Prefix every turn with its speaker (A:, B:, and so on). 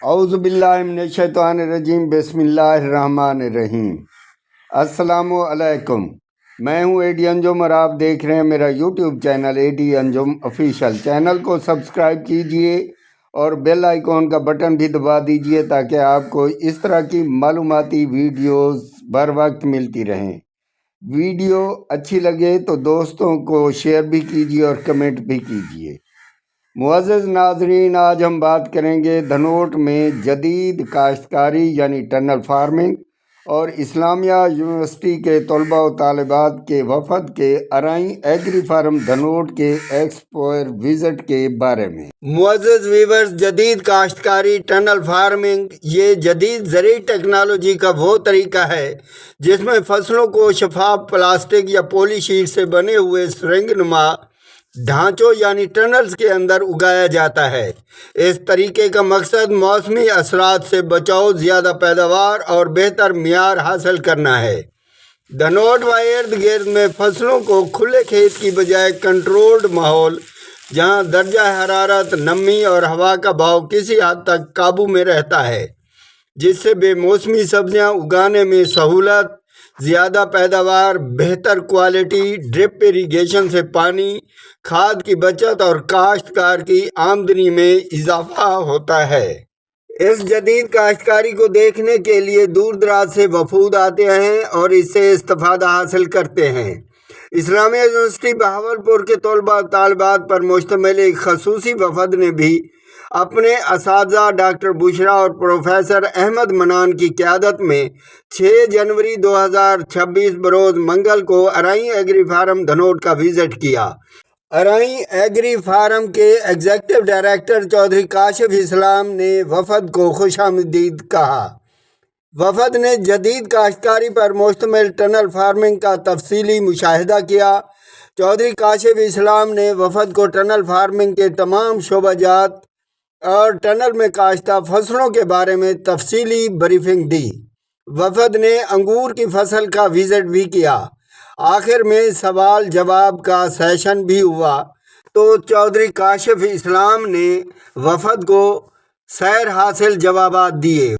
A: औज़ुबिल्लाहिमिनश्शैतानिर्रजीम बिस्मिल्लाहिर्रहमानिर्रहीम। अस्सलामु अलैकुम। मैं हूं एडी अंजुम और आप देख रहे हैं मेरा YouTube channel AD Anjum official. Channel को सब्सक्राइब कीजिए और बेल आइकॉन का बटन भी दबा दीजिए ताकि आपको इस तरह की मालूमाती वीडियोस बर वक्त मिलती रहें। वीडियो अच्छी लगे तो दोस्तों को शेयर भी कीजिए और कमेंट भी कीजिए। मुअज़्ज़ज़ नाज़रीन, आज हम बात करेंगे धनोट में जदीद काश्तकारी यानी टनल फार्मिंग और इस्लामिया यूनिवर्सिटी के तलबा व तालिबात के वफद के अराई एग्री फार्म धनोट के एक्सपोर विज़िट के बारे में। मुअज़्ज़ज़ व्यूअर्स, जदीद काश्तकारी टनल फार्मिंग ये जदीद ज़रूरी टेक्नोलॉजी का वो तरीका है जिसमें फसलों को शफाफ प्लास्टिक या पॉली शीट से बने हुए सुरंगनुमा ढांचों यानी टनल्स के अंदर उगाया जाता है। इस तरीके का मकसद मौसमी असरात से बचाव, ज़्यादा पैदावार और बेहतर मियार हासिल करना है। धनोट व इर्द गिर्द में फसलों को खुले खेत की बजाय कंट्रोल्ड माहौल, जहां दर्जा हरारत, नमी और हवा का भाव किसी हद तक काबू में रहता है, जिससे बेमौसमी सब्जियां उगाने में सहूलत, ज़्यादा पैदावार, बेहतर क्वालिटी, ड्रिप इरिगेशन से पानी, खाद की बचत और काश्तकार की आमदनी में इजाफा होता है। इस जदीद काश्तकारी को देखने के लिए दूर दराज से वफूद आते हैं और इससे इस्तिफादा हासिल करते हैं। इस्लामिया यूनिवर्सिटी बहावलपुर के तलबा तालिबात पर मुश्तमिल एक खसूसी वफद ने भी अपने असातिज़ा डॉक्टर बुशरा और प्रोफेसर अहमद मनान की क़यादत में 6 जनवरी 2026 बरोज़ मंगल को अराई एग्री फार्म धनोट का विज़िट किया। अराई एग्री फार्म के एग्जीक्यूटिव डायरेक्टर चौधरी काशिफ इस्लाम ने वफद को खुशामदीद कहा। वफद ने जदीद काश्तकारी पर मुश्तमिल टनल फार्मिंग का तफसीली मुशाहिदा किया। चौधरी काशिफ इस्लाम ने वफद को टनल फार्मिंग के तमाम शोबाजात और टनल में काश्ता फसलों के बारे में तफसीली ब्रीफिंग दी। वफद ने अंगूर की फसल का विज़िट भी किया। आखिर में सवाल जवाब का सेशन भी हुआ तो चौधरी काशिफ इस्लाम ने वफद को सैर हासिल जवाबात दिए।